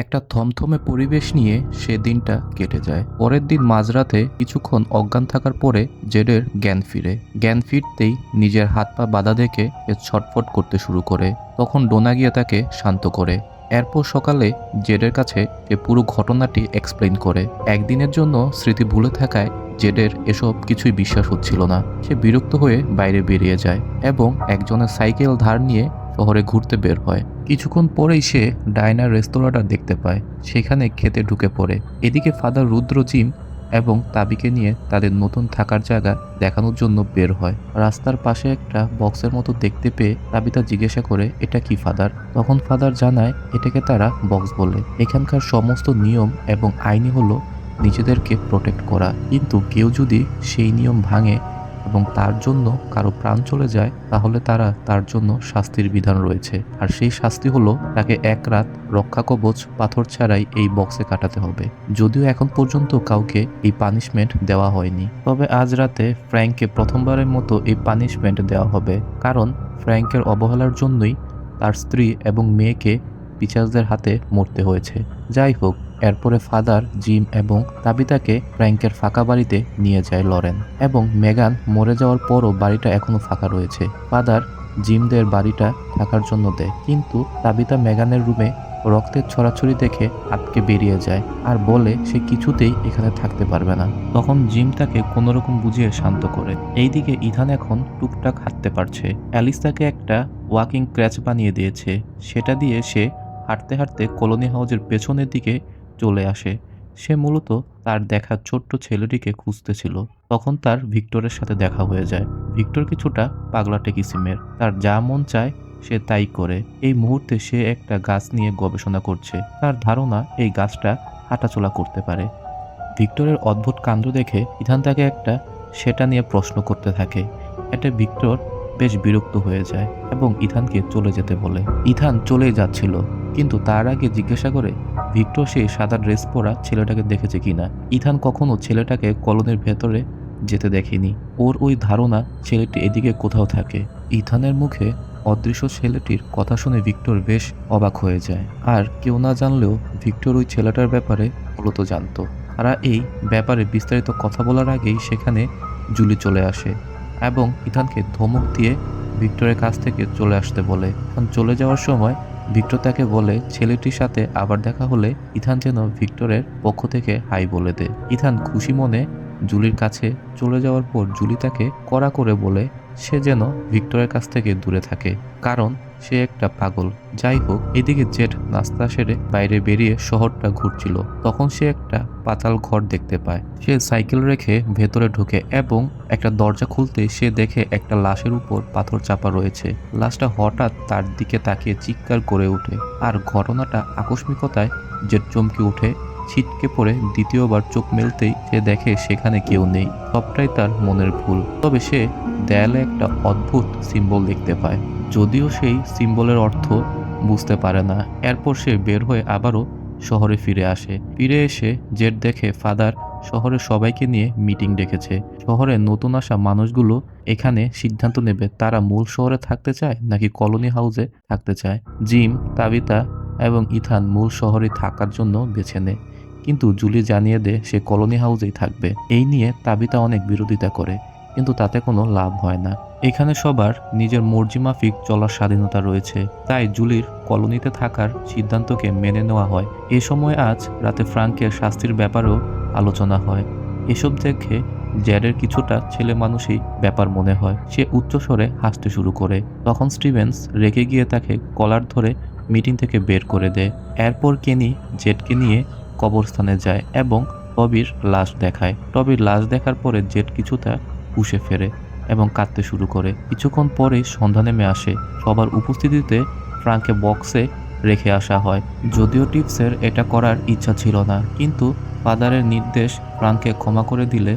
একটা থমথমে পরিবেশ নিয়ে সে দিনটা কেটে যায়। পরের দিন মাঝরাতে কিছুক্ষণ অজ্ঞান থাকার পরে জেডের জ্ঞান ফিরে। জ্ঞান ফিরতেই নিজের হাত পা বাঁধা দেখে সে ছটফট করতে শুরু করে। তখন ডোনা গিয়ে তাকে শান্ত করে। এরপর সকালে জেডের কাছে সে পুরো ঘটনাটি এক্সপ্লেইন করে। একদিনের জন্য স্মৃতি ভুলে থাকায় জেডের এসব কিছুই বিশ্বাস হচ্ছিল না। সে বিরক্ত হয়ে বাইরে বেরিয়ে যায় এবং একজনের সাইকেল ধার নিয়ে শহরে ঘুরতে বের হয়। কিছুক্ষণ পরেই সে ডাইনার রেস্তোরাঁটা দেখতে পায়। সেখানে খেতে ঢুকে পড়ে। এদিকে ফাদার রুদ্র জিম এবং তাবিকে নিয়ে তাদের নতুন থাকার জায়গা দেখানোর জন্য বের হয়। রাস্তার পাশে একটা বক্সের মতো দেখতে পেয়ে তাবিতা জিজ্ঞাসা করে, এটা কি ফাদার? তখন ফাদার জানায় এটাকে তারা বক্স বলে। এখানকার সমস্ত নিয়ম এবং আইনই হলো নিজেদেরকে প্রোটেক্ট করা, কিন্তু কেউ যদি সেই নিয়ম ভাঙে এবং তার জন্য কারো প্রাণ চলে যায় তাহলে তার জন্য শাস্তির বিধান রয়েছে। আর সেই শাস্তি হলো তাকে এক রাত রক্ষা কবচ পাথর ছাড়াই এই বক্সে কাটাতে হবে। যদিও এখন পর্যন্ত কাউকে এই পানিশমেন্ট দেওয়া হয়নি, তবে আজ রাতে ফ্র্যাঙ্ককে প্রথমবারের মতো এই পানিশমেন্ট দেওয়া হবে, কারণ ফ্র্যাঙ্কের অবহেলার জন্যই তার স্ত্রী এবং মেয়েকে পিচার্সদের হাতে মরতে হয়েছে। যাই হোক, এরপরে ফাদার জিম এবং তাবিতাকে ফ্র্যাঙ্কের ফাঁকা বাড়িতে নিয়ে যায় লরেন, এবং মেগান মরে যাওয়ার পরও বাড়িটা এখনো ফাঁকা রয়েছে। ফাদার জিমদের বাড়িটা থাকার জন্য দেয়, কিন্তু তাবিতা মেগানের রুমে রক্তের ছড়াছড়ি দেখে আটকে বেরিয়ে যায় আর বলে সে কিছুতেই এখানে থাকতে পারবে না। তখন জিম তাকে কোনোরকম বুঝিয়ে শান্ত করে। এইদিকে ইথান এখন টুকটাক হাঁটতে পারছে। অ্যালিস তাকে একটা ওয়াকিং ক্র্যাচ বানিয়ে দিয়েছে। সেটা দিয়ে সে হাঁটতে হাঁটতে কলোনি হাউসের পেছনের দিকে চলে আসে। সে মূলত তার দেখা ছোট্ট ছেলেটিকে খুঁজতেছিল। তখন তার ভিক্টরের সাথে দেখা হয়ে যায়। ভিক্টর কিছুটা পাগলাটে কিসিমের, তার যা মন চায় সে তাই করে। এই মুহূর্তে সে একটা গাছ নিয়ে গবেষণা করছে। তার ধারণা এই গাছটা হাঁটাচলা করতে পারে। ভিক্টরের অদ্ভুত কাণ্ড দেখে ইথান তাকে সেটা নিয়ে প্রশ্ন করতে থাকে। এতে ভিক্টর বেশ বিরক্ত হয়ে যায় এবং ইথানকে চলে যেতে বলে। ইথান চলেই যাচ্ছিল, কিন্তু তার আগে জিজ্ঞাসা করে ভিক্টর সেই সাদা ড্রেস পরা ছেলেটাকে দেখেছে কিনা। ইথান কখনো ছেলেটাকে কলোনির ভেতরে যেতে দেখেনি। ওর ওই ধারণা ছেলেটি এদিকে কোথাও থাকে। ইথানের মুখে অদৃশ্য ছেলেটির কথা শুনে ভিক্টর বেশ অবাক হয়ে যায়। আর কেউ না জানলেও ভিক্টর ওই ছেলেটার ব্যাপারে মূলত জানতো। তারা এই ব্যাপারে বিস্তারিত কথা বলার আগেই সেখানে জুলি চলে আসে এবং ইথানকে ধমক দিয়ে ভিক্টরের কাছ থেকে চলে আসতে বলে। ইথান চলে যাওয়ার সময় ভিক্টর তাকে বলে ছেলেটির সাথে আবার দেখা হলে ইথান যেন ভিক্টরের পক্ষ থেকে হাই বলে দেয়। ইথান খুশি মনে জুলির কাছে চলে যাওয়ার পর জুলি তাকে কড়া করে বলে সে যেন ভিক্টরের কাছ থেকে দূরে থাকে, কারণ সে একটা পাগল। যাই হোক, এদিকে জেড নাস্তা সেরে বাইরে বেরিয়ে শহরটা ঘুরছিল। তখন সে একটা পাতাল ঘর দেখতে পায়। সে সাইকেল রেখে ভেতরে ঢোকে এবং একটা দরজা খুলতে সে দেখে একটা লাশের উপর পাথর চাপা রয়েছে। লাশটা হঠাৎ তার দিকে তাকিয়ে চিৎকার করে ওঠে, আর ঘটনাটা আকস্মিকতায় জেড চমকে উঠে। ছিটকে পড়ে দ্বিতীয়বার চোখ মেলতেই সে দেখে সেখানে কেউ নেই। সবটাই তার মনের ভুল। তবে সে দেয়ালে একটা অদ্ভুত সিম্বল দেখতে পায়, যদিও সেই সিম্বলের অর্থ বুঝতে পারে না। এরপর সে বের হয়ে আবারও শহরে ফিরে আসে। ফিরে এসে জেড দেখে ফাদার শহরের সবাইকে নিয়ে মিটিং ডেকেছে। শহরে নতুন আসা মানুষগুলো এখানে সিদ্ধান্ত নেবে তারা মূল শহরে থাকতে চায় নাকি কলোনি হাউসে থাকতে চায়। জিম, তাবিতা এবং ইথান মূল শহরে থাকার জন্য বেছে নেয়, কিন্তু জুলি জানিয়ে দেয় সে কলোনি হাউসেই থাকবে। এই নিয়ে তাবিতা অনেক বিরোধিতা করে, কিন্তু তাতে কোনো লাভ হয় না। এখানে সবার নিজের মর্জি মাফিক চলার স্বাধীনতা রয়েছে, তাই জুলির কলোনিতে থাকার সিদ্ধান্তকে মেনে নেওয়া হয়। এ সময় আজ রাতে ফ্রাঙ্কের শাস্তির ব্যাপারেও আলোচনা হয়। এসব দেখে জ্যাডের কিছুটা ছেলে মানুষই ব্যাপার মনে হয়। সে উচ্চস্বরে হাসতে শুরু করে। তখন স্টিভেন্স রেগে গিয়ে তাকে কলার ধরে মিটিং থেকে বের করে দেয়। এরপর কেনি জেডকে নিয়ে কবরস্থানে যায় এবং টবির লাশ দেখায়। টবির লাশ দেখার পরে জেড কিছুটা হুঁশে ফেরে এবং কাঁদতে শুরু করে। কিছুক্ষণ পরেই সন্ধ্যা নেমে আসে। সবার উপস্থিতিতে ফ্রাঙ্ককে বক্সে রেখে আসা হয়। যদিও টিপসের এটা করার ইচ্ছা ছিল না, কিন্তু ফাদারের নির্দেশ ফ্রাঙ্ককে ক্ষমা করে দিলে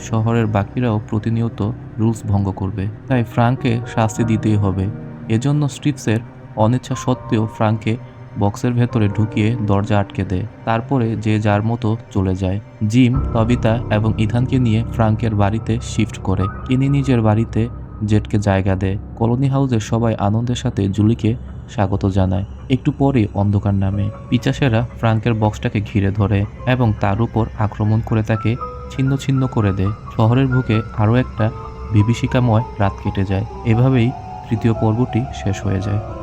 শহরের বাকিরাও প্রতিনিয়ত রুলস ভঙ্গ করবে, তাই ফ্রাঙ্ককে শাস্তি দিতেই হবে। এজন্য স্টিভসের অনিচ্ছা সত্ত্বেও ফ্রাঙ্ককে বক্সের ভেতরে ঢুকিয়ে দরজা আটকে দেয়। তারপরে যে যার মতো চলে যায়। জিম, তবিতা এবং ইথানকে নিয়ে ফ্রাঙ্কের বাড়িতে শিফট করে। কেনি নিজের বাড়িতে জেডকে জায়গা দেয়। কলোনি হাউসের সবাই আনন্দের সাথে জুলিকে স্বাগত জানায়। একটু পরে অন্ধকার নামে। পিচাসেরা ফ্রাঙ্কের বক্সটাকে ঘিরে ধরে এবং তার উপর আক্রমণ করে তাকে ছিন্ন ছিন্ন করে দেয়। শহরের বুকে আরও একটা বিভীষিকাময় রাত কেটে যায়। এভাবেই তৃতীয় পর্বটি শেষ হয়ে যায়।